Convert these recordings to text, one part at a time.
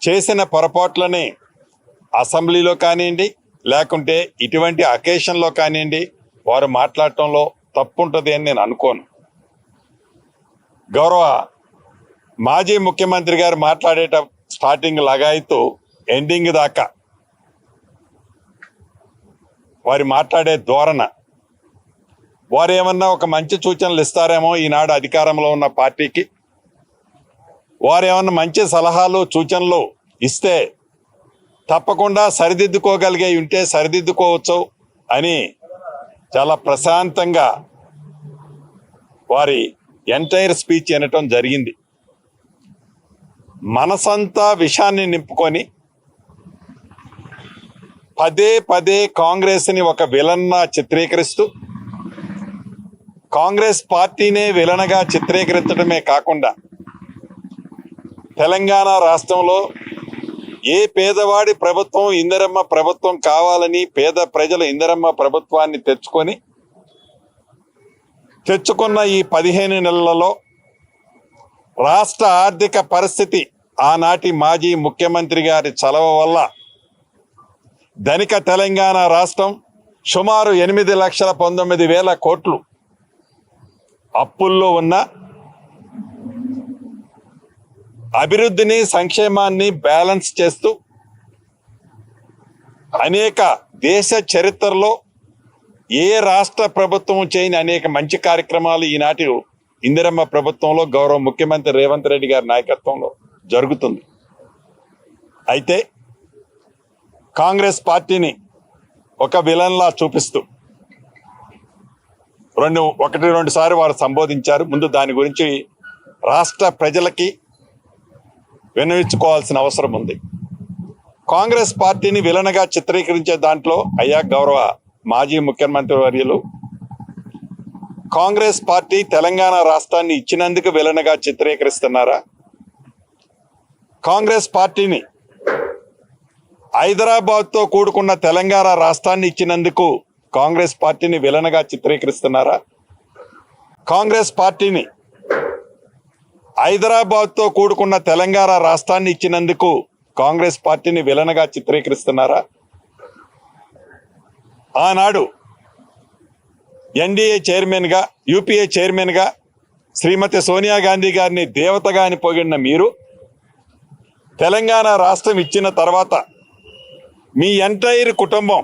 చేసిన పొరపాట్లని అసెంబ్లీలో కానివ్వండి, లేకుంటే ఇటువంటి అకేషన్లో కానివ్వండి, వారు మాట్లాడటంలో తప్పు ఉంటుంది అని నేను అనుకోను. గౌరవ మాజీ ముఖ్యమంత్రి గారు మాట్లాడేట స్టార్టింగ్ లగాయితూ ఎండింగ్ దాకా వారి మాట్లాడే ధోరణ, వారు ఏమన్నా ఒక మంచి సూచనలు ఇస్తారేమో ఈనాడు అధికారంలో ఉన్న పార్టీకి, వారు ఏమన్నా మంచి సలహాలు సూచనలు ఇస్తే తప్పకుండా సరిదిద్దుకోగలిగే ఉంటే సరిదిద్దుకోవచ్చు అని చాలా ప్రశాంతంగా వారి ఎంటైర్ స్పీచ్ వినటం జరిగింది. మనసంతా విషాన్ని నింపుకొని పదే పదే కాంగ్రెస్ని ఒక విలన్గా చిత్రీకరిస్తూ, కాంగ్రెస్ పార్టీనే విలన్గా చిత్రీకరించడమే కాకుండా తెలంగాణ రాష్ట్రంలో ఏ పేదవాడి ప్రభుత్వం ఇందిరమ్మ ప్రభుత్వం కావాలని పేద ప్రజలు ఇందిరమ్మ ప్రభుత్వాన్ని తెచ్చుకున్న ఈ 15 నెలలలో రాష్ట్ర ఆర్థిక పరిస్థితి ఆనాటి మాజీ ముఖ్యమంత్రి గారి చలవ వల్ల ధనిక తెలంగాణ రాష్ట్రం సుమారు 8,19,000 కోట్లు అప్పుల్లో ఉన్న అభివృద్ధిని సంక్షేమాన్ని బ్యాలెన్స్ చేస్తూ అనేక దేశ చరిత్రలో ఏ రాష్ట్ర ప్రభుత్వం చేయని అనేక మంచి కార్యక్రమాలు ఈనాటి ఇందిరమ్మ ప్రభుత్వంలో గౌరవ ముఖ్యమంత్రి రేవంత్ రెడ్డి గారి నాయకత్వంలో జరుగుతుంది. అయితే కాంగ్రెస్ పార్టీని ఒక విలన్లా చూపిస్తూ ఒకటి రెండు సార్లు వారు సంబోధించారు. ముందు దాని గురించి రాష్ట్ర ప్రజలకి విన్నవించుకోవాల్సిన అవసరం ఉంది. కాంగ్రెస్ పార్టీని విలన్గా చిత్రీకరించే దాంట్లో అయ్యా గౌరవ మాజీ ముఖ్యమంత్రి వర్యులు, కాంగ్రెస్ పార్టీ తెలంగాణ రాష్ట్రాన్ని ఇచ్చినందుకు విలన్గా చిత్రీకరిస్తున్నారా? కాంగ్రెస్ పార్టీని హైదరాబాద్తో కూడుకున్న తెలంగాణ రాష్ట్రాన్ని ఇచ్చినందుకు కాంగ్రెస్ పార్టీని విలన్గా చిత్రీకరిస్తున్నారా? కాంగ్రెస్ పార్టీని హైదరాబాద్తో కూడుకున్న తెలంగాణ రాష్ట్రాన్ని ఇచ్చినందుకు కాంగ్రెస్ పార్టీని విలన్గా చిత్రీకరిస్తున్నారా? ఆనాడు ఎన్డీఏ చైర్మన్గా, యూపీఏ చైర్మన్గా శ్రీమతి సోనియా గాంధీ గారిని దేవతగా అని పొగిడిన మీరు తెలంగాణ రాష్ట్రం ఇచ్చిన తర్వాత మీ ఎంటైర్ కుటుంబం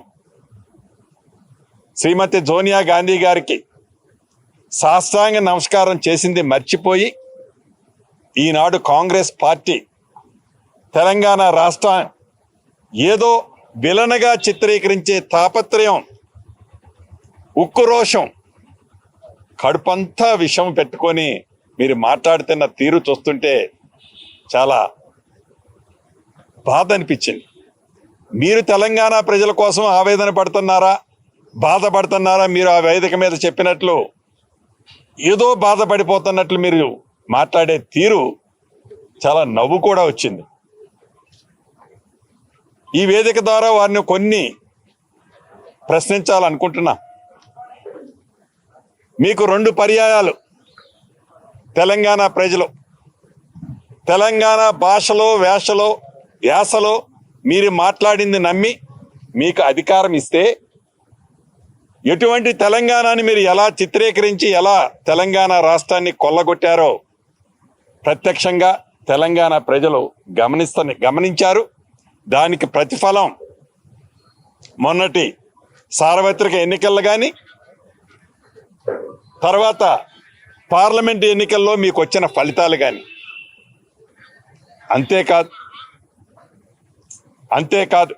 శ్రీమతి సోనియా గాంధీ గారికి సాష్టాంగ నమస్కారం చేసింది మర్చిపోయి ఈనాడు కాంగ్రెస్ పార్టీ తెలంగాణ రాష్ట్రం ఏదో విలన్గా చిత్రీకరించే తాపత్రయం, ఉక్రోషం, కడుపంతా విషం పెట్టుకొని మీరు మాట్లాడుతున్న తీరు చూస్తుంటే చాలా బాధ అనిపించింది. మీరు తెలంగాణ ప్రజల కోసం ఆవేదన పడుతున్నారా, బాధపడుతున్నారా? మీరు ఆ వేదిక మీద చెప్పినట్లు ఏదో బాధపడిపోతున్నట్లు మీరు మాట్లాడే తీరు చాలా నవ్వు కూడా వచ్చింది. ఈ వేదిక ద్వారా వారిని కొన్ని ప్రశ్నించాలనుకుంటున్నా. మీకు 2 పర్యాయాలు తెలంగాణ ప్రజలు తెలంగాణ భాషలో యాసలో మీరు మాట్లాడింది నమ్మి మీకు అధికారం ఇస్తే ఎటువంటి తెలంగాణని మీరు ఎలా చిత్రీకరించి ఎలా తెలంగాణ రాష్ట్రాన్ని కొల్లగొట్టారో ప్రత్యక్షంగా తెలంగాణ ప్రజలు గమనించారు. దానికి ప్రతిఫలం మొన్నటి సార్వత్రిక ఎన్నికల్లో కానీ తర్వాత పార్లమెంట్ ఎన్నికల్లో మీకు వచ్చిన ఫలితాలు కానీ. అంతేకాదు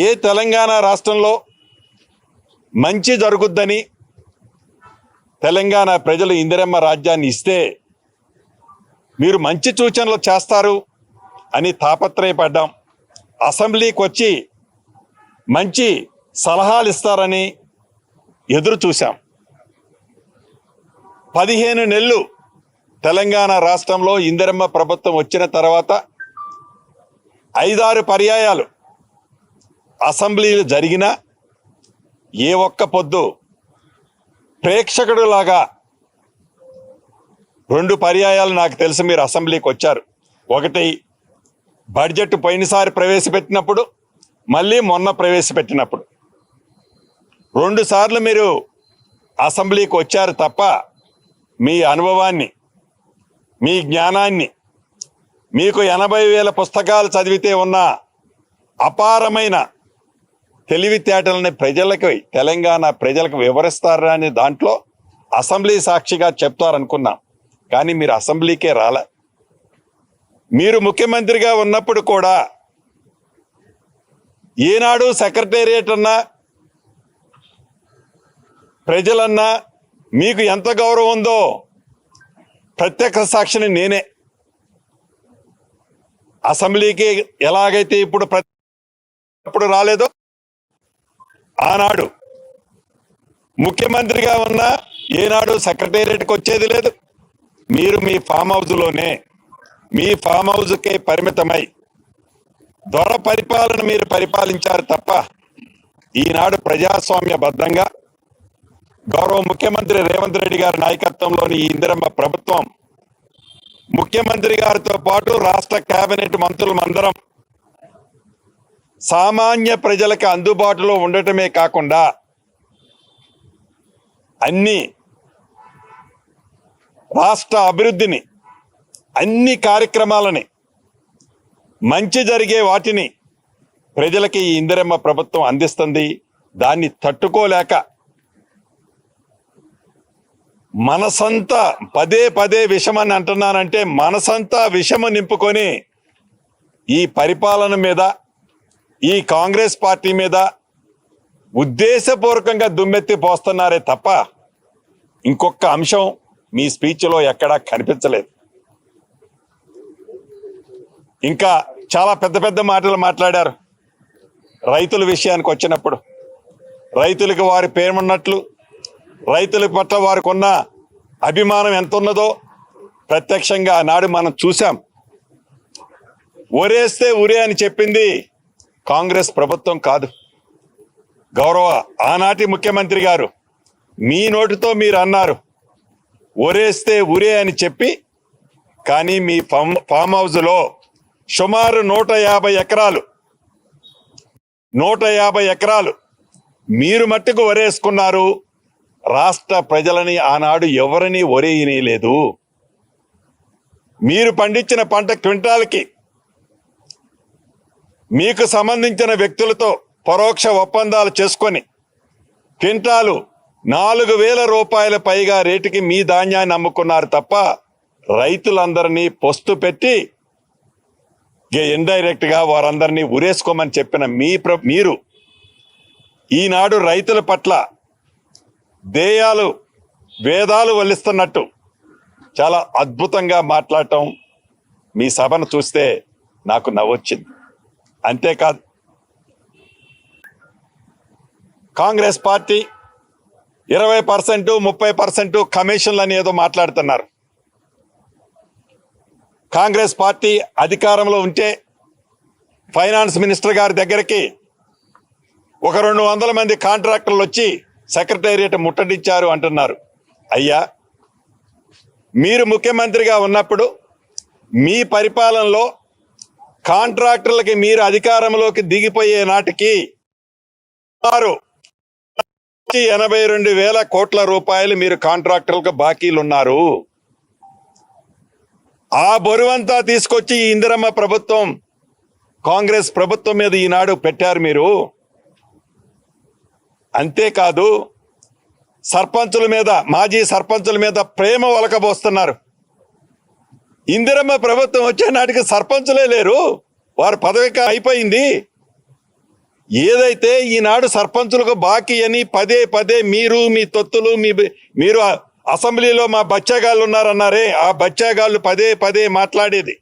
ఏ తెలంగాణ రాష్ట్రంలో మంచి జరుగుద్దని తెలంగాణ ప్రజలు ఇందిరమ్మ రాజ్యాన్ని ఇస్తే మీరు మంచి సూచనలు చేస్తారు అని తాపత్రయపడ్డాం. అసెంబ్లీకి వచ్చి మంచి సలహాలు ఇస్తారని ఎదురు చూశాం. 15 నెలలు తెలంగాణ రాష్ట్రంలో ఇందిరమ్మ ప్రభుత్వం వచ్చిన తర్వాత 5-6 పర్యాయాలు అసెంబ్లీలు జరిగినా ఏ ఒక్క పొద్దు ప్రేక్షకుడులాగా 2 పర్యాయాలు నాకు తెలిసి మీరు అసెంబ్లీకి వచ్చారు. ఒకటి బడ్జెట్ పోయినసారి ప్రవేశపెట్టినప్పుడు, మళ్ళీ మొన్న ప్రవేశపెట్టినప్పుడు 2 సార్లు మీరు అసెంబ్లీకి వచ్చారు తప్ప మీ అనుభవాన్ని, మీ జ్ఞానాన్ని, మీకు 80,000 పుస్తకాలు చదివితే ఉన్న అపారమైన తెలివితేటలని ప్రజలకి, తెలంగాణ ప్రజలకు వివరిస్తారా అని దాంట్లో అసెంబ్లీ సాక్షిగా చెప్తారనుకున్నాం. కానీ మీరు అసెంబ్లీకే రాలే. మీరు ముఖ్యమంత్రిగా ఉన్నప్పుడు కూడా ఈనాడు సెక్రటేరియట్ అన్నా, ప్రజలన్నా మీకు ఎంత గౌరవం ఉందో ప్రత్యక్ష సాక్షిని నేనే. అసెంబ్లీకి ఎలాగైతే ఇప్పుడు రాలేదో, ఆనాడు ముఖ్యమంత్రిగా ఉన్న ఏనాడు సెక్రటేరియట్కి వచ్చేది లేదు. మీరు మీ ఫామ్ హౌస్లోనే, మీ ఫామ్ హౌస్కే పరిమితమై దొర పరిపాలన మీరు పరిపాలించారు తప్ప ఈనాడు ప్రజాస్వామ్యబద్ధంగా గౌరవ ముఖ్యమంత్రి రేవంత్ రెడ్డి గారి నాయకత్వంలోని ఈ ఇందిరమ్మ ప్రభుత్వం, ముఖ్యమంత్రి గారితో పాటు రాష్ట్ర కేబినెట్ మంత్రులందరం సామాన్య ప్రజలకు అందుబాటులో ఉండటమే కాకుండా అన్ని రాష్ట్ర అభివృద్ధిని, అన్ని కార్యక్రమాలని, మంచి జరిగే వాటిని ప్రజలకి ఈ ఇందిరమ్మ ప్రభుత్వం అందిస్తుంది. దాన్ని తట్టుకోలేక మనసంతా పదే పదే విషమని అంటున్నానంటే, మనసంతా విషము నింపుకొని ఈ పరిపాలన మీద, ఈ కాంగ్రెస్ పార్టీ మీద ఉద్దేశపూర్వకంగా దుమ్మెత్తి పోస్తున్నారే తప్ప ఇంకొక అంశం మీ స్పీచ్లో ఎక్కడా కనిపించలేదు. ఇంకా చాలా పెద్ద పెద్ద మాటలు మాట్లాడారు. రైతుల విషయానికి వచ్చినప్పుడు రైతులకు వారి పేరున్నట్లు, రైతుల పట్ల వారికి ఉన్న అభిమానం ఎంత ఉన్నదో ప్రత్యక్షంగా ఆనాడు మనం చూసాం. ఒరేస్తే ఉరే అని చెప్పింది కాంగ్రెస్ ప్రభుత్వం కాదు, గౌరవ ఆనాటి ముఖ్యమంత్రి గారు. మీ నోటితో మీరు అన్నారు ఒరేస్తే ఉరే అని చెప్పి. కానీ మీ ఫామ్ హౌస్లో సుమారు 150 ఎకరాలు మీరు మట్టుకు ఒరేసుకున్నారు. రాష్ట్ర ప్రజలని ఆనాడు ఎవరిని ఒరేయలేదు. మీరు పండించిన పంట క్వింటాల్కి మీకు సంబంధించిన వ్యక్తులతో పరోక్ష ఒప్పందాలు చేసుకొని క్వింటాలు 4,000 రూపాయల పైగా రేటుకి మీ ధాన్యాన్ని అమ్ముకున్నారు తప్ప రైతులందరినీ పొస్తు పెట్టి ఇండైరెక్ట్ గా వారందరినీ ఉరేసుకోమని చెప్పిన మీరు ఈనాడు రైతుల పట్ల దేయాలు వేదాలు వల్లిస్తున్నట్టు చాలా అద్భుతంగా మాట్లాడటం, మీ సభను చూస్తే నాకు నవ్వొచ్చింది. అంతేకాదు, కాంగ్రెస్ పార్టీ 20%, 30% కమిషన్లు అని ఏదో మాట్లాడుతున్నారు. కాంగ్రెస్ పార్టీ అధికారంలో ఉంటే ఫైనాన్స్ మినిస్టర్ గారి దగ్గరికి ఒక 200 మంది కాంట్రాక్టర్లు వచ్చి సెక్రటేరియట్ ముట్టడించారు అంటున్నారు. అయ్యా, మీరు ముఖ్యమంత్రిగా ఉన్నప్పుడు మీ పరిపాలనలో కాంట్రాక్టర్లకి మీరు అధికారంలోకి దిగిపోయే నాటికి 82,000 కోట్ల రూపాయలు మీరు కాంట్రాక్టర్లకు బాకీలు ఉన్నారు. ఆ బరువంతా తీసుకొచ్చి ఈ ఇందిరమ్మ ప్రభుత్వం, కాంగ్రెస్ ప్రభుత్వం మీద ఈనాడు పెట్టారు మీరు. అంతేకాదు, సర్పంచుల మీద, మాజీ సర్పంచుల మీద ప్రేమ ఒలకబోస్తున్నారు. ఇందిరమ్మ ప్రభుత్వం వచ్చే నాటికి సర్పంచులే లేరు, వారి పదవి అయిపోయింది. ఏదైతే ఈనాడు సర్పంచులకు బాకీ అని పదే పదే మీరు, మీ తొత్తులు, మీరు అసెంబ్లీలో మా బచ్చాగాళ్ళు ఉన్నారన్నారే, ఆ బచ్చాగాళ్ళు పదే పదే మాట్లాడేది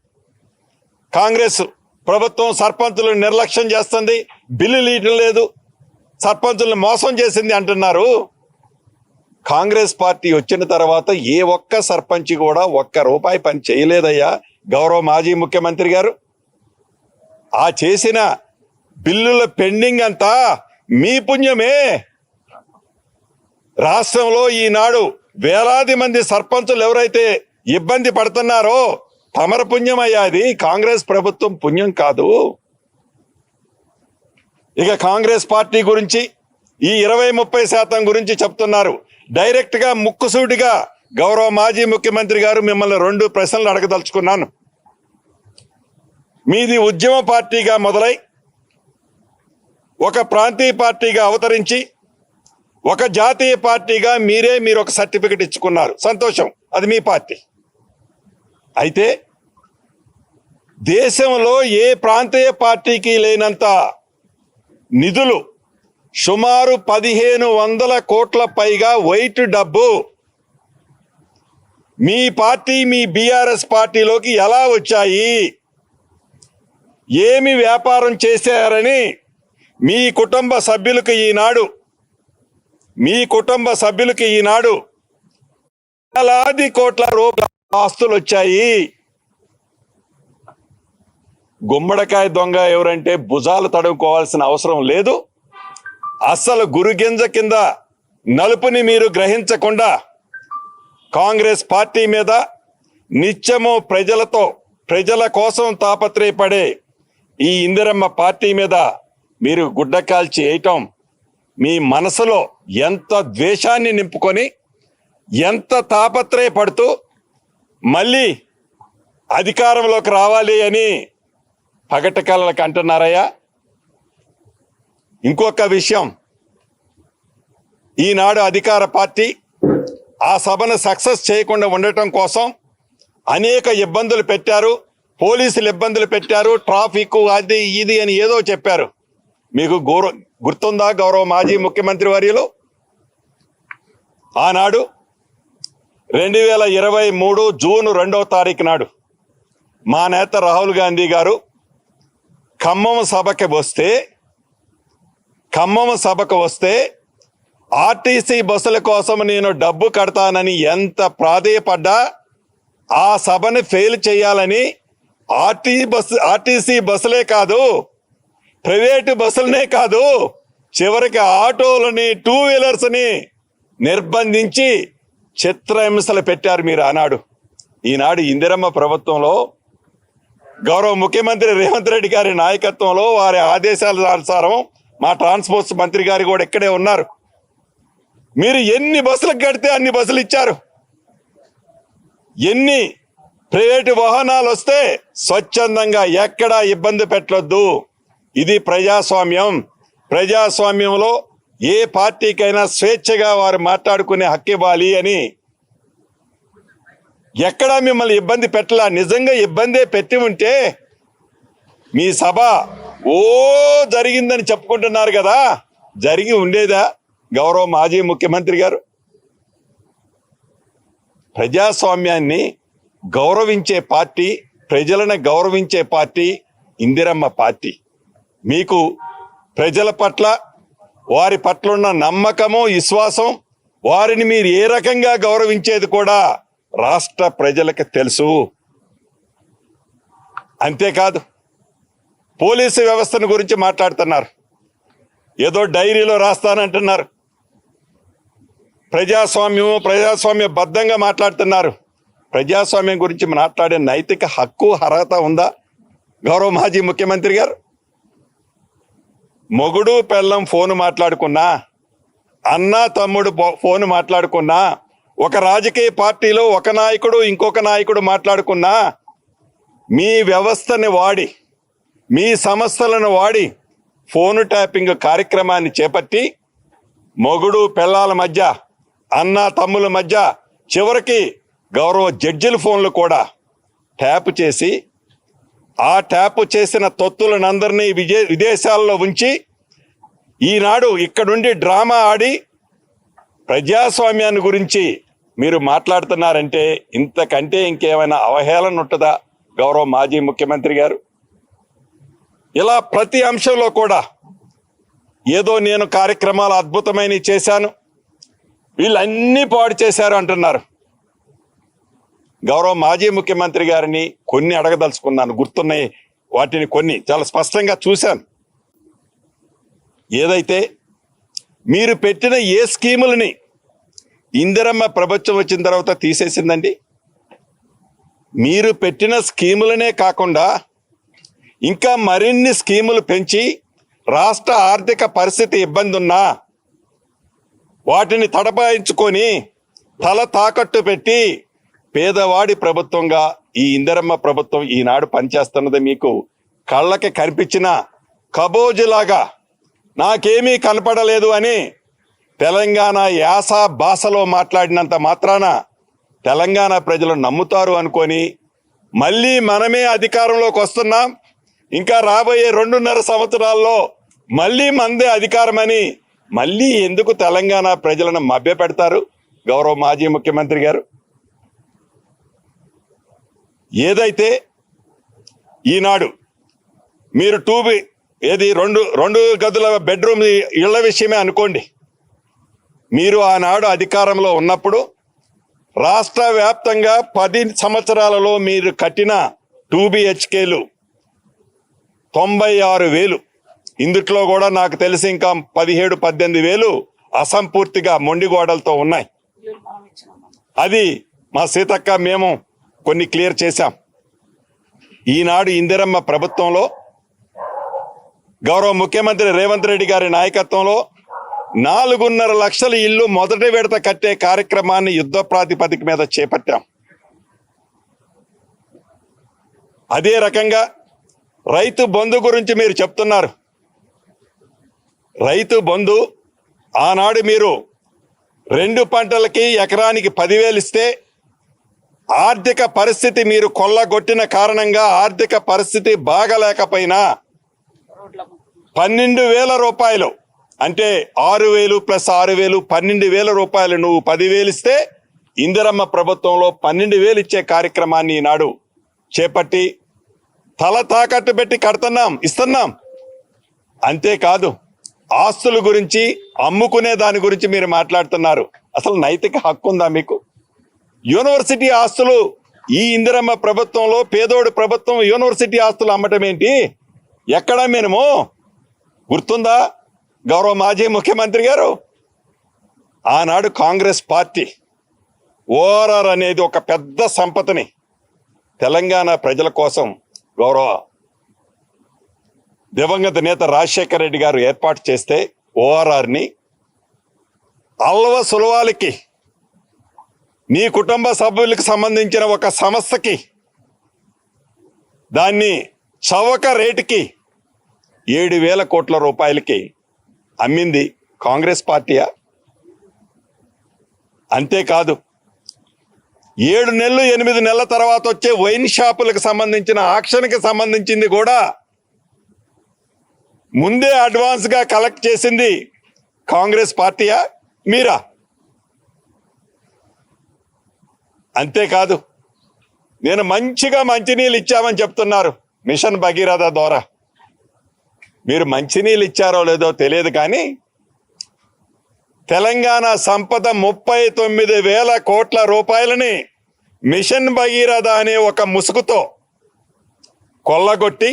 కాంగ్రెస్ ప్రభుత్వం సర్పంచులను నిర్లక్ష్యం చేస్తుంది, బిల్లులు ఇవ్వడం లేదు, సర్పంచులను మోసం చేసింది అంటున్నారు. కాంగ్రెస్ పార్టీ వచ్చిన తర్వాత ఏ ఒక్క సర్పంచ్ కూడా ₹1 పని చేయలేదయ్యా గౌరవ మాజీ ముఖ్యమంత్రి గారు. ఆ చేసిన బిల్లుల పెండింగ్ అంతా మీ పుణ్యమే. రాష్ట్రంలో ఈనాడు వేలాది మంది సర్పంచులు ఎవరైతే ఇబ్బంది పడుతున్నారో, తమర పుణ్యం అయ్యా, అది కాంగ్రెస్ ప్రభుత్వం పుణ్యం కాదు. ఇక కాంగ్రెస్ పార్టీ గురించి ఈ 20-30% గురించి చెప్తున్నారు. డైరెక్ట్ గా ముక్కుసూటిగా గౌరవ మాజీ ముఖ్యమంత్రి గారు మిమ్మల్ని 2 ప్రశ్నలు అడగదలుచుకున్నాను. మీది ఉద్యమ పార్టీగా మొదలై ఒక ప్రాంతీయ పార్టీగా అవతరించి ఒక జాతీయ పార్టీగా మీరు ఒక సర్టిఫికెట్ ఇచ్చుకున్నారు. సంతోషం, అది మీ పార్టీ. అయితే దేశంలో ఏ ప్రాంతీయ పార్టీకి లేనంత నిధులు, సుమారు 1500 కోట్ల పైగా వైట్ డబ్బు మీ పార్టీ, మీ బీఆర్ఎస్ పార్టీలోకి ఎలా వచ్చాయి, ఏమి వ్యాపారం చేశారని మీ కుటుంబ సభ్యులకు ఈనాడు వేలాది కోట్ల రూపాయల ఆస్తులు వచ్చాయి. గుమ్మడికాయ దొంగ ఎవరంటే భుజాలు తడుముకోవాల్సిన అవసరం లేదు. అస్సలు గురుగింజ కింద నలుపుని మీరు గ్రహించకుండా కాంగ్రెస్ పార్టీ మీద నిత్యము ప్రజల కోసం తాపత్రయపడే ఈ ఇందిరమ్మ పార్టీ మీద మీరు గుడ్డ కాల్చి వేయటం మీ మనసులో ఎంత ద్వేషాన్ని నింపుకొని ఎంత తాపత్రయపడుతూ మళ్ళీ అధికారంలోకి రావాలి అని పగటి కలలకు అంటున్నారయ్యా. ఇంకొక విషయం, ఈనాడు అధికార పార్టీ ఆ సభను సక్సెస్ చేయకుండా ఉండటం కోసం అనేక ఇబ్బందులు పెట్టారు, పోలీసులు ఇబ్బందులు పెట్టారు, ట్రాఫిక్ అది ఇది అని ఏదో చెప్పారు. మీకు గుర్తుందా గౌరవ మాజీ ముఖ్యమంత్రి వర్యులు? ఆనాడు 2023 జూన్ 2వ తారీఖు నాడు మా నేత రాహుల్ గాంధీ గారు ఖమ్మం సభకు వస్తే ఆర్టీసీ బస్సుల కోసం నేను డబ్బు కడతానని ఎంత ప్రాధేయపడ్డా ఆ సభను ఫెయిల్ చేయాలని ఆర్టీసీ బస్సులే కాదు, ప్రైవేటు బస్సులనే కాదు, చివరికి ఆటోలని, 2 వీలర్స్ని నిర్బంధించి చిత్రహింసలు పెట్టారు మీరు ఆనాడు. ఈనాడు ఇందిరమ్మ ప్రభుత్వంలో గౌరవ ముఖ్యమంత్రి రేవంత్ రెడ్డి గారి నాయకత్వంలో వారి ఆదేశాల అనుసారం మా ట్రాన్స్పోర్ట్స్ మంత్రి గారు కూడా ఇక్కడే ఉన్నారు. మీరు ఎన్ని బస్సులకు కడితే అన్ని బస్సులు ఇచ్చారు. ఎన్ని ప్రైవేటు వాహనాలు వస్తే స్వచ్ఛందంగా ఎక్కడా ఇబ్బంది పెట్టొద్దు. ఇది ప్రజాస్వామ్యంలో ఏ పార్టీకైనా స్వేచ్ఛగా వారు మాట్లాడుకునే హక్కు ఇవ్వాలి అని ఎక్కడా మిమ్మల్ని ఇబ్బంది పెట్టలా. నిజంగా ఇబ్బందే పెట్టి ఉంటే మీ సభ జరిగిందని చెప్పుకుంటున్నారు కదా, జరిగి ఉండేదా గౌరవ మాజీ ముఖ్యమంత్రి గారు? ప్రజాస్వామ్యాన్ని గౌరవించే పార్టీ, ప్రజలను గౌరవించే పార్టీ ఇందిరమ్మ పార్టీ. మీకు ప్రజల పట్ల, వారి పట్ల ఉన్న నమ్మకము, విశ్వాసం, వారిని మీరు ఏ రకంగా గౌరవించేది కూడా రాష్ట్ర ప్రజలకు తెలుసు. అంతేకాదు పోలీసు వ్యవస్థను గురించి మాట్లాడుతున్నారు, ఏదో డైరీలో రాస్తానంటున్నారు. ప్రజాస్వామ్య బద్ధంగా మాట్లాడుతున్నారు. ప్రజాస్వామ్యం గురించి మాట్లాడే నైతిక హక్కు, అర్హత ఉందా గౌరవ మాజీ ముఖ్యమంత్రి గారు? మొగుడు పెళ్ళం ఫోన్ మాట్లాడుకున్నా, అన్న తమ్ముడు ఫోన్ మాట్లాడుకున్నా, ఒక రాజకీయ పార్టీలో ఒక నాయకుడు ఇంకొక నాయకుడు మాట్లాడుకున్నా, మీ వ్యవస్థని వాడి, మీ సంస్థలను వాడి ఫోన్ ట్యాపింగ్ కార్యక్రమాన్ని చేపట్టి మొగుడు పెళ్ళాల మధ్య, అన్న తమ్ముల మధ్య, చివరికి గౌరవ జడ్జిల ఫోన్లు కూడా ట్యాప్ చేసి ఆ ట్యాప్ చేసిన తొత్తులనందరినీ విదేశాల్లో ఉంచి ఈనాడు ఇక్కడుండి డ్రామా ఆడి ప్రజాస్వామ్యాన్ని గురించి మీరు మాట్లాడుతున్నారంటే ఇంతకంటే ఇంకేమైనా అవహేళన ఉంటుందా గౌరవ మాజీ ముఖ్యమంత్రి గారు? ఇలా ప్రతి అంశంలో కూడా ఏదో నేను కార్యక్రమాలు అద్భుతమైనవి చేశాను, వీళ్ళన్నీ పాడు చేశారు అంటున్నారు. గౌరవ మాజీ ముఖ్యమంత్రి గారిని కొన్ని అడగదలుచుకున్నాను, గుర్తున్నాయి వాటిని కొన్ని చాలా స్పష్టంగా చూశాను. ఏదైతే మీరు పెట్టిన ఏ స్కీములని ఇందిరమ్మ ప్రభుత్వం వచ్చిన తర్వాత తీసేసిందండి? మీరు పెట్టిన స్కీములనే కాకుండా ఇంకా మరిన్ని స్కీములు పెంచి రాష్ట్ర ఆర్థిక పరిస్థితి ఇబ్బంది ఉన్నా వాటిని తడపాయించుకొని తల తాకట్టు పెట్టి పేదవాడి ప్రభుత్వంగా ఈ ఇందిరమ్మ ప్రభుత్వం ఈనాడు పనిచేస్తున్నది మీకు కళ్ళకి కనిపించిన కబోజులాగా నాకేమీ కనపడలేదు అని తెలంగాణ యాస భాషలో మాట్లాడినంత మాత్రాన తెలంగాణ ప్రజలు నమ్ముతారు అనుకొని మళ్ళీ మనమే అధికారంలోకి వస్తున్నాం, ఇంకా రాబోయే 2.5 సంవత్సరాల్లో మళ్ళీ మందే అధికారమని మళ్ళీ ఎందుకు తెలంగాణ ప్రజలను మభ్యపెడతారు గౌరవ మాజీ ముఖ్యమంత్రి గారు? ఏదైతే ఈనాడు మీరు రెండు గదుల బెడ్రూమ్ ఇళ్ల విషయమే అనుకోండి. మీరు ఆనాడు అధికారంలో ఉన్నప్పుడు రాష్ట్ర వ్యాప్తంగా 10 సంవత్సరాలలో మీరు కట్టిన 2 BHKలు 96,000. ఇందుట్లో కూడా నాకు తెలిసి ఇంకా 17-18,000 అసంపూర్తిగా మొండిగోడలతో ఉన్నాయి. అది మా సీతక్క మేము కొన్ని క్లియర్ చేశాం. ఈనాడు ఇందిరమ్మ ప్రభుత్వంలో గౌరవ ముఖ్యమంత్రి రేవంత్ రెడ్డి గారి నాయకత్వంలో 4.5 లక్షల ఇల్లు మొదటి విడత కట్టే కార్యక్రమాన్ని యుద్ధ ప్రాతిపదిక మీద చేపట్టాం. అదే రకంగా రైతు బంధు గురించి మీరు చెప్తున్నారు. రైతు బంధు ఆనాడు మీరు 2 పంటలకి ఎకరానికి 10,000 ఇస్తే ఆర్థిక పరిస్థితి మీరు కొల్లగొట్టిన కారణంగా ఆర్థిక పరిస్థితి బాగలేకపోయినా 12,000 రూపాయలు అంటే 6,000 + 6,000 12,000 రూపాయలు నువ్వు 10,000 ఇస్తే ఇందిరమ్మ ప్రభుత్వంలో 12,000 ఇచ్చే కార్యక్రమాన్ని ఈనాడు చేపట్టి తల తాకట్టు పెట్టి ఇస్తున్నాం. అంతేకాదు ఆస్తుల గురించి అమ్ముకునే దాని గురించి మీరు మాట్లాడుతున్నారు. అసలు నైతిక హక్కు ఉందా మీకు? యూనివర్సిటీ ఆస్తులు ఈ ఇందిరమ్మ ప్రభుత్వంలో పేదోడు ప్రభుత్వం యూనివర్సిటీ ఆస్తులు అమ్మటం ఏంటి? ఎక్కడా మేము గుర్తుందా గౌరవ మాజీ ముఖ్యమంత్రి గారు? ఆనాడు కాంగ్రెస్ పార్టీ ఓఆర్ఆర్ అనేది ఒక పెద్ద సంపదని తెలంగాణ ప్రజల కోసం గౌరవ దివంగత నేత రాజశేఖర రెడ్డి గారు ఏర్పాటు చేస్తే ఓఆర్ఆర్ని అల్వ సులవాలకి నీ కుటుంబ సభ్యులకు సంబంధించిన ఒక సంస్థకి దాన్ని చవక రేటుకి 7,000 కోట్ల రూపాయలకి అమ్మింది కాంగ్రెస్ పార్టీయా? అంతేకాదు 7 నెలలు 8 నెలల తర్వాత వచ్చే వైన్ షాపులకు సంబంధించిన ఆక్షన్కి సంబంధించింది కూడా ముందే అడ్వాన్స్గా కలెక్ట్ చేసింది కాంగ్రెస్ పార్టీయా మీరా? అంతేకాదు నేను మంచిగా మంచినీళ్ళు ఇచ్చామని చెప్తున్నారు మిషన్ భగీరథ ద్వారా. మీరు మంచినీళ్ళు ఇచ్చారో లేదో తెలియదు కానీ తెలంగాణ సంపద 39,000 కోట్ల రూపాయలని మిషన్ భగీరథ అనే ఒక ముసుగుతో కొల్లగొట్టి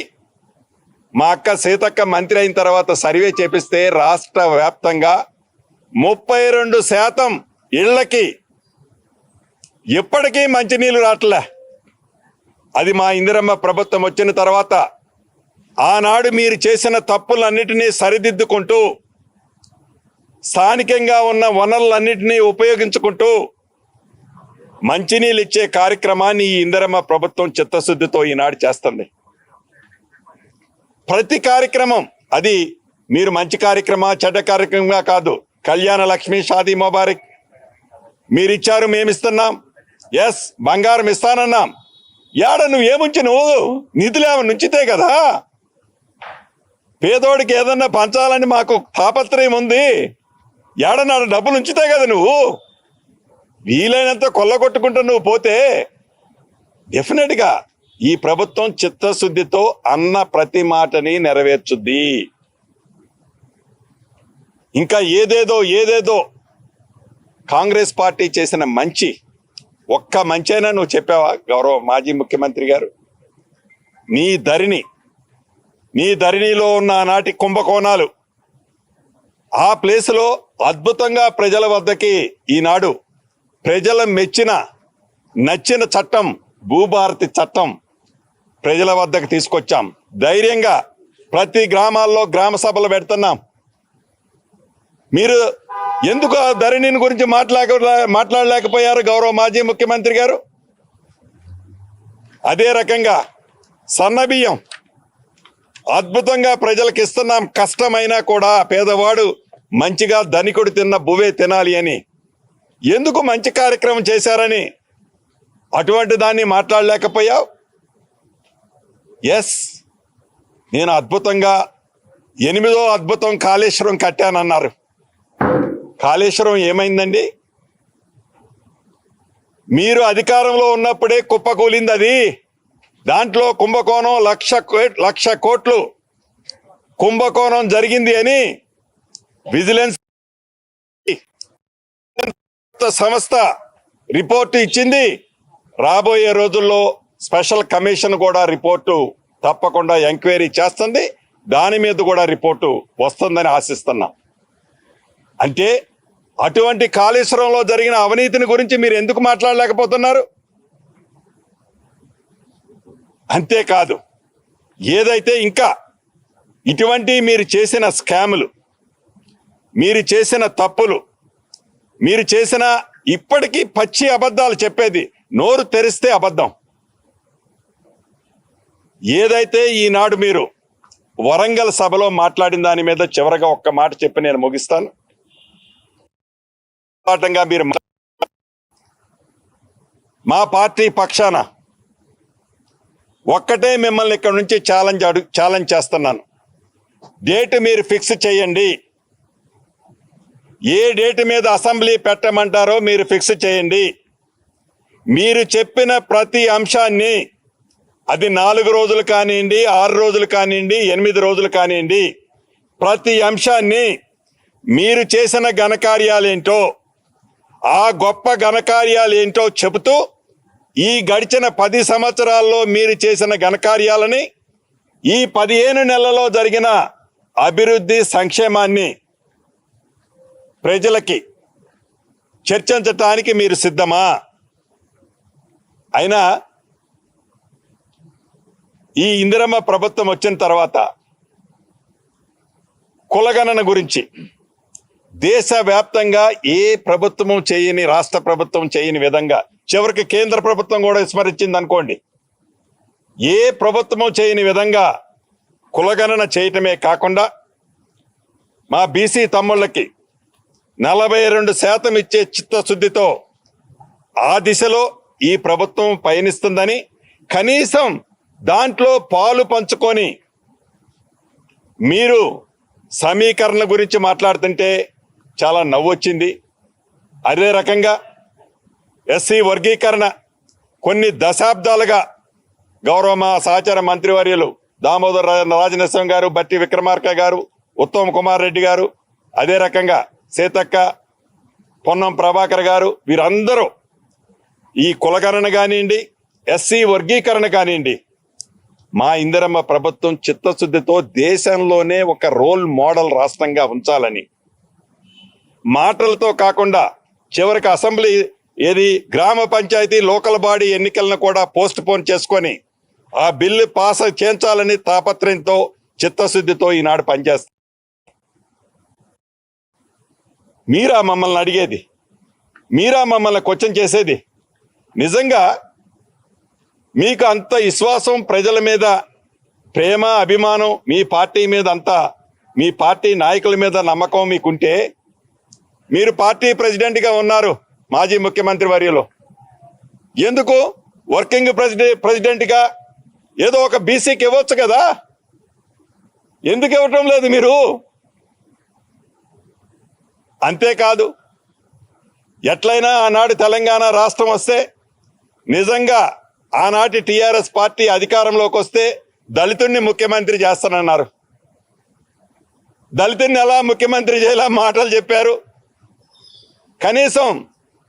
మా అక్క సీతక్క మంత్రి అయిన తర్వాత సర్వే చేపిస్తే రాష్ట్ర వ్యాప్తంగా 32% ఇళ్లకి ఇప్పటికీ మంచినీళ్ళు రావట్లే. అది మా ఇందిరమ్మ ప్రభుత్వం వచ్చిన తర్వాత ఆనాడు మీరు చేసిన తప్పులన్నిటినీ సరిదిద్దుకుంటూ స్థానికంగా ఉన్న వనరులన్నిటినీ ఉపయోగించుకుంటూ మంచినీళ్ళు ఇచ్చే కార్యక్రమాన్ని ఈ ఇందిరమ్మ ప్రభుత్వం చిత్తశుద్ధితో ఈనాడు చేస్తుంది. ప్రతి కార్యక్రమం అది మీరు మంచి కార్యక్రమా చెడ్డ కార్యక్రమంగా కాదు. కళ్యాణ లక్ష్మి షాదీ ముబారక్ మీరిచ్చారు, మేమిస్తున్నాం. ఎస్, బంగారం ఇస్తానన్నాం. ఏడ నువ్వు ఏముంచి నువ్వు నిధులు ఏమైనా ఉంచితే కదా పేదోడికి ఏదన్నా పంచాలని మాకు తాపత్రయం ఉంది. ఏడన్నాడు డబ్బులు ఉంచితే కదా నువ్వు వీలైనంత కొల్లగొట్టుకుంటూ నువ్వు పోతే డెఫినెట్గా ఈ ప్రభుత్వం చిత్తశుద్ధితో అన్న ప్రతి మాటని నెరవేర్చుద్ది. ఇంకా ఏదేదో కాంగ్రెస్ పార్టీ చేసిన మంచి ఒక్క మంచైనా నువ్వు చెప్పావా గౌరవ మాజీ ముఖ్యమంత్రి గారు? నీ ధరణిలో ఉన్న ఆనాటి కుంభకోణాలు ఆ ప్లేస్లో అద్భుతంగా ప్రజల వద్దకి ఈనాడు ప్రజల నచ్చిన చట్టం భూభారతి చట్టం ప్రజల వద్దకు తీసుకొచ్చాం. ధైర్యంగా ప్రతి గ్రామాల్లో గ్రామ సభలు పెడుతున్నాం. మీరు ఎందుకు ఆ ధరణిని గురించి మాట్లాడలేకపోయారు గౌరవ మాజీ ముఖ్యమంత్రి గారు? అదే రకంగా సన్నబియ్యం అద్భుతంగా ప్రజలకు ఇస్తున్నాం. కష్టమైనా కూడా పేదవాడు మంచిగా ధనికుడు తిన్న బువ్వే తినాలి అని. ఎందుకు మంచి కార్యక్రమం చేశారని అటువంటి దాన్ని మాట్లాడలేకపోయావు? ఎస్, నేను అద్భుతంగా 8వ అద్భుతం కాళేశ్వరం కట్టానన్నారు. కాళేశ్వరం ఏమైందండి? మీరు అధికారంలో ఉన్నప్పుడే కుప్పకూలింది అది. దాంట్లో కుంభకోణం 1,00,00,000 కోట్లు కుంభకోణం జరిగింది అని విజిలెన్స్ సంస్థ రిపోర్టు ఇచ్చింది. రాబోయే రోజుల్లో స్పెషల్ కమిషన్ కూడా రిపోర్టు తప్పకుండా ఎంక్వైరీ చేస్తుంది. దాని మీద కూడా రిపోర్టు వస్తుందని ఆశిస్తున్నాం. అంటే అటువంటి కాళేశ్వరంలో జరిగిన అవినీతిని గురించి మీరు ఎందుకు మాట్లాడలేకపోతున్నారు? అంతేకాదు, ఏదైతే ఇంకా ఇటువంటి మీరు చేసిన స్కాములు, మీరు చేసిన తప్పులు, మీరు చేసిన ఇప్పటికీ పచ్చి అబద్ధాలు చెప్పేది, నోరు తెరిస్తే అబద్ధం. ఏదైతే ఈనాడు మీరు వరంగల్ సభలో మాట్లాడిన దాని మీద చివరగా ఒక్క మాట చెప్పి నేను ముగిస్తాను. మీరు మా పార్టీ పక్షాన ఒక్కటే మిమ్మల్ని ఇక్కడ నుంచి ఛాలెంజ్ చేస్తున్నాను. డేట్ మీరు ఫిక్స్ చేయండి. ఏ డేట్ మీద అసెంబ్లీ పెట్టమంటారో మీరు ఫిక్స్ చేయండి. మీరు చెప్పిన ప్రతి అంశాన్ని, అది 4 రోజులు కానివ్వండి, 6 రోజులు కానివ్వండి, 8 రోజులు కానివ్వండి, ప్రతి అంశాన్ని మీరు చేసిన ఘనకార్యాలేంటో, ఆ గొప్ప ఘనకార్యాలేంటో చెబుతూ ఈ గడిచిన 10 సంవత్సరాల్లో మీరు చేసిన ఘనకార్యాలని, ఈ 15 నెలల్లో జరిగిన అభివృద్ధి సంక్షేమాన్ని ప్రజలకి చర్చించటానికి మీరు సిద్ధమా? అయినా ఈ ఇందిరమ్మ ప్రభుత్వం వచ్చిన తర్వాత కులగణన గురించి దేశవ్యాప్తంగా ఏ ప్రభుత్వము చేయని, రాష్ట్ర ప్రభుత్వం చేయని విధంగా, చివరికి కేంద్ర ప్రభుత్వం కూడా విస్మరించింది అనుకోండి, ఏ ప్రభుత్వము చేయని విధంగా కులగణన చేయటమే కాకుండా మా బీసీ తమ్ముళ్ళకి 42% ఇచ్చే చిత్తశుద్ధితో ఆ దిశలో ఈ ప్రభుత్వం పయనిస్తుందని, కనీసం దాంట్లో పాలు పంచుకొని మీరు సమీకరణ గురించి మాట్లాడుతుంటే చాలా నవ్వొచ్చింది. అదే రకంగా ఎస్సీ వర్గీకరణ కొన్ని దశాబ్దాలుగా గౌరవ మా సహచార మంత్రివర్యులు దామోదర్ రాజనరసింహ గారు, బట్టి విక్రమార్క గారు, ఉత్తమ్ కుమార్ రెడ్డి గారు, అదే రకంగా సీతక్క, పొన్నం ప్రభాకర్ గారు, వీరందరూ ఈ కులగణన కానివ్వండి, ఎస్సీ వర్గీకరణ కానివ్వండి, మా ఇందిరమ్మ ప్రభుత్వం చిత్తశుద్ధితో దేశంలోనే ఒక రోల్ మోడల్ రాష్ట్రంగా ఉంచాలని, మాటలతో కాకుండా చివరికి అసెంబ్లీ ఏది గ్రామ పంచాయతీ లోకల్ బాడీ ఎన్నికలను కూడా పోస్ట్ పోన్ చేసుకొని ఆ బిల్లు పాస్ చేయించాలని తాపత్రయంతో చిత్తశుద్ధితో ఈనాడు పనిచేస్తారు. మీరా మమ్మల్ని అడిగేది? మీరా మమ్మల్ని క్వశ్చన్ చేసేది? నిజంగా మీకు అంత విశ్వాసం, ప్రజల మీద ప్రేమ, అభిమానం, మీ పార్టీ మీద అంతా, మీ పార్టీ నాయకుల మీద నమ్మకం మీకుంటే, మీరు పార్టీ ప్రెసిడెంట్గా ఉన్నారు, మాజీ ముఖ్యమంత్రి వర్యులు, ఎందుకు వర్కింగ్ ప్రెసిడెంట్గా ఏదో ఒక బీసీకి ఇవ్వచ్చు కదా? ఎందుకు ఇవ్వటం లేదు మీరు? అంతేకాదు, ఎట్లయినా ఆనాడు తెలంగాణ రాష్ట్రం వస్తే, నిజంగా ఆనాటి టీఆర్ఎస్ పార్టీ అధికారంలోకి వస్తే దళితుడిని ముఖ్యమంత్రి చేస్తానన్నారు. దళితుడిని ఎలా ముఖ్యమంత్రి చేయాలా మాటలు చెప్పారు. కనీసం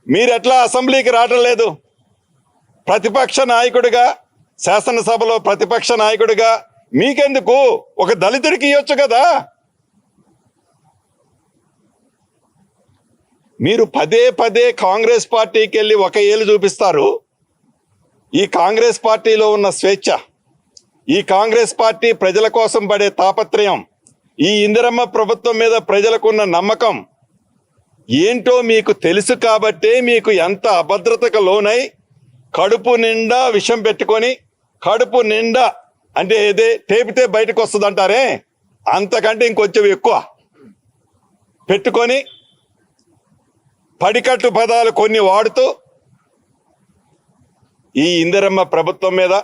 మీరు ఎట్లా అసెంబ్లీకి రావటం లేదు? ప్రతిపక్ష నాయకుడిగా, శాసనసభలో ప్రతిపక్ష నాయకుడిగా మీకెందుకు? ఒక దళితుడికి ఇవ్వచ్చు కదా. మీరు పదే పదే కాంగ్రెస్ పార్టీకి వెళ్ళి ఒక ఏళ్ళు చూపిస్తారు, ఈ కాంగ్రెస్ పార్టీలో ఉన్న స్వేచ్ఛ, ఈ కాంగ్రెస్ పార్టీ ప్రజల కోసం పడే తాపత్రయం, ఈ ఇందిరమ్మ ప్రభుత్వం మీద ప్రజలకున్న నమ్మకం ఏంటో మీకు తెలుసు కాబట్టే మీకు ఎంత అభద్రతకు లోనై కడుపు నిండా విషం పెట్టుకొని, కడుపు నిండా అంటే ఏదే టేపితే బయటకు వస్తుంది అంటారే, అంతకంటే ఇంకొంచెం ఎక్కువ పెట్టుకొని పడికట్టు పదాలు కొన్ని వాడుతూ ఈ ఇందిరమ్మ ప్రభుత్వం మీద,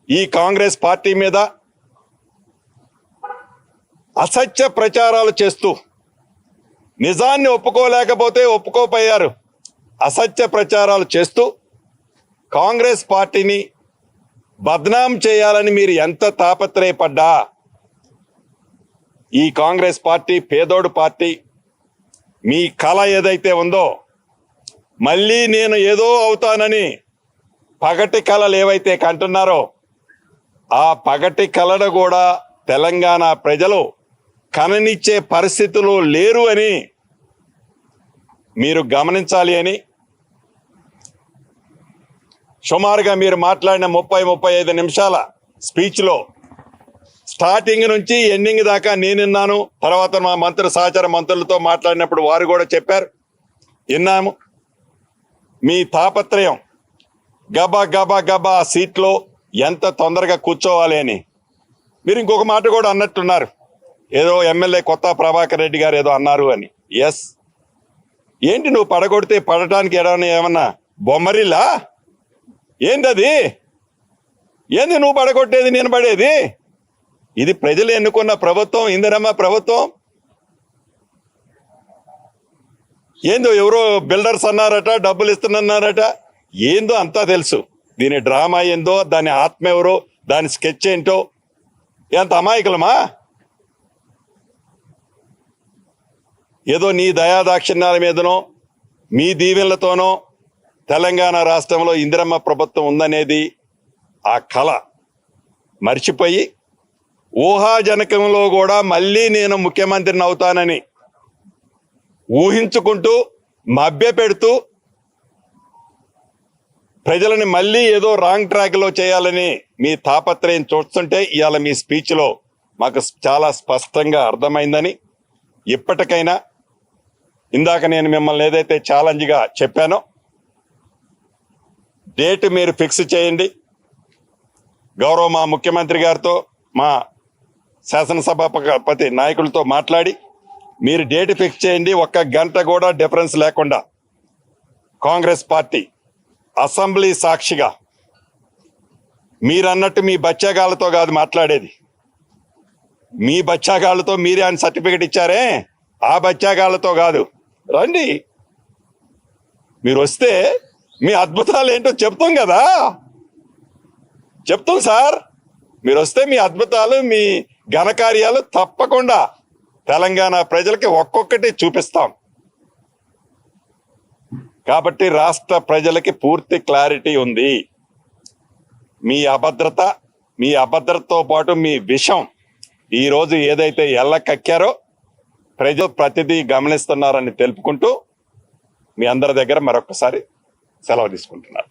ఈ కాంగ్రెస్ పార్టీ మీద అసత్య ప్రచారాలు చేస్తూ, నిజాన్ని ఒప్పుకోలేకపోతే ఒప్పుకోపోయారు, అసత్య ప్రచారాలు చేస్తూ కాంగ్రెస్ పార్టీని బద్నాం చేయాలని మీరు ఎంత తాపత్రయపడ్డా, ఈ కాంగ్రెస్ పార్టీ పేదోడు పార్టీ, మీ కళ ఏదైతే ఉందో మళ్ళీ నేను ఏదో అవుతానని పగటి కళలు ఏవైతే కంటున్నారో ఆ పగటి కళను కూడా తెలంగాణ ప్రజలు కననిచ్చే పరిస్థితులు లేరు అని మీరు గమనించాలి అని సుమారుగా మీరు మాట్లాడిన 30-35 నిమిషాల స్పీచ్లో స్టార్టింగ్ నుంచి ఎండింగ్ దాకా నేనున్నాను. తర్వాత మా సహచర మంత్రులతో మాట్లాడినప్పుడు వారు కూడా చెప్పారు, విన్నాము. మీ తాపత్రయం గబా గబా గబా ఆ సీట్లో ఎంత తొందరగా కూర్చోవాలి అని. మీరు ఇంకొక మాట కూడా అన్నట్టున్నారు, ఏదో ఎమ్మెల్యే కొత్త ప్రభాకర్ రెడ్డి గారు ఏదో అన్నారు అని. ఎస్, ఏంటి నువ్వు పడగొడితే పడటానికి ఏమన్నా బొమ్మరిల్లా ఏంటది? ఏంది నువ్వు పడగొట్టేది నేను పడేది? ఇది ప్రజలు ఎన్నుకున్న ప్రభుత్వం, ఇందిరమ్మ ప్రభుత్వం. ఏందో ఎవరో బిల్డర్స్ అన్నారట, డబ్బులు ఇస్తున్నారట, ఏందో అంతా తెలుసు. దీని డ్రామా ఏందో, దాని ఆత్మ ఎవరో, దాని స్కెచ్ ఏంటో. ఎంత అమాయకులమా? ఏదో నీ దయాదాక్షిణ్యాల మీదనో మీ దీవెనలతోనో తెలంగాణ రాష్ట్రంలో ఇందిరమ్మ ప్రభుత్వం ఉందనేది ఆ కళ మర్చిపోయి ఊహాజనకంలో కూడా మళ్ళీ నేను ముఖ్యమంత్రిని అవుతానని ఊహించుకుంటూ మభ్యపెడుతూ ప్రజలని మళ్ళీ ఏదో రాంగ్ ట్రాక్లో చేయాలని మీ తాపత్రయం చూస్తుంటే ఇవాళ మీ స్పీచ్లో మాకు చాలా స్పష్టంగా అర్థమైందని, ఇప్పటికైనా ఇందాక నేను మిమ్మల్ని ఏదైతే ఛాలెంజ్గా చెప్పానో డేట్ మీరు ఫిక్స్ చేయండి. గౌరవ మా ముఖ్యమంత్రి గారితో, మా శాసనసభాపతి నాయకులతో మాట్లాడి మీరు డేట్ ఫిక్స్ చేయండి. 1 గంట కూడా డిఫరెన్స్ లేకుండా కాంగ్రెస్ పార్టీ అసెంబ్లీ సాక్షిగా మీరన్నట్టు మీ బచ్చాగాళ్ళతో కాదు మాట్లాడేది, మీ బచ్చాగాళ్ళతో మీరే ఆయన సర్టిఫికెట్ ఇచ్చారే ఆ బచ్చాగాళ్ళతో కాదు. రండి, మీరు వస్తే మీ అద్భుతాలు ఏంటో చెప్తాం కదా, చెప్తాం సార్. మీరు వస్తే మీ అద్భుతాలు, మీ ఘనకార్యాలు తప్పకుండా తెలంగాణ ప్రజలకి ఒక్కొక్కటి చూపిస్తాం. కాబట్టి రాష్ట్ర ప్రజలకి పూర్తి క్లారిటీ ఉంది. మీ అభద్రతతో పాటు మీ విషం ఈరోజు ఏదైతే ఎల్లకక్కారో ప్రజలు ప్రతిదీ గమనిస్తున్నారని తెలుపుకుంటూ మీ అందరి దగ్గర మరొకసారి సెలవు తీసుకుంటున్నారు.